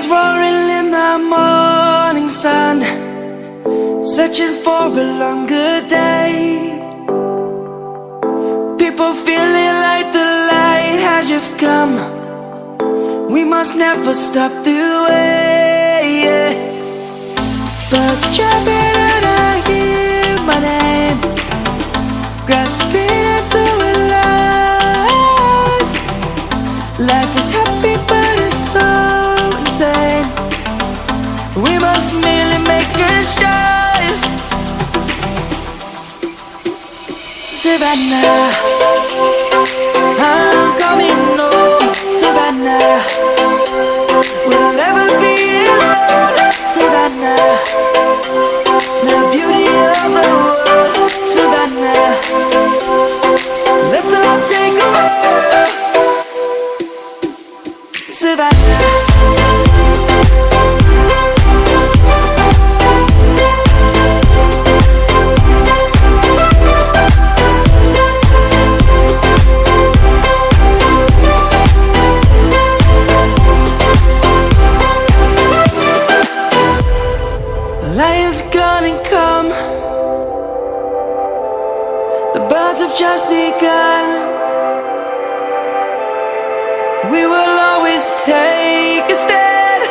roaring in the morning sun, searching for a longer day. People feeling like the light has just come. We must never stop the way. Birds chirping and I hear my name, grasping into a life. Life is happy but it's so insane. We must merely make a start. Savannah, I'm coming home. Savannah, we'll never be alone. Savannah, the beauty of the world. Savannah, let's all take a walk. Savannah. Lion's gonna come. The birds have just begun. We will always take a stand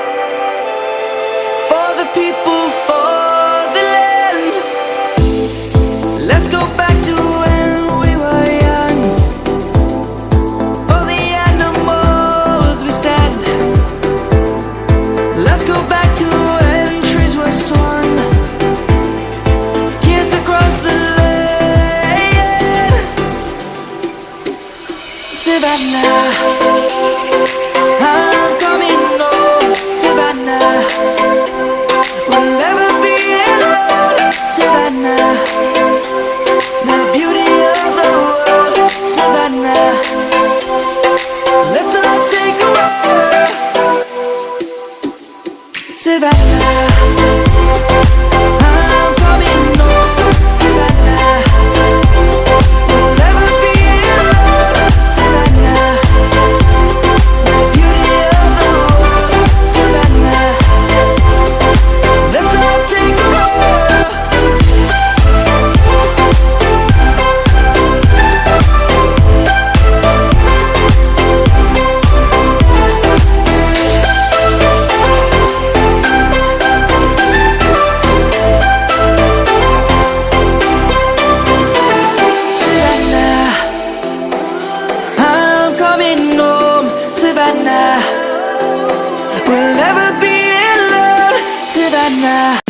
for the people, for the land. Let's go back to when we were young. For the animals we stand. Let's go back to when trees were swung. Kids across the land. Savannah, I'm coming home. Savannah, we'll never be alone. Savannah, the beauty of the world. Savannah, let's all take a walk. Savannah, I'm coming home. Savannah, we'll never be alone. Savannah, the beauty of the world. Savannah, let's all take a walk. Savannah, I'm coming home. Savannah, we'll never be alone. Savannah.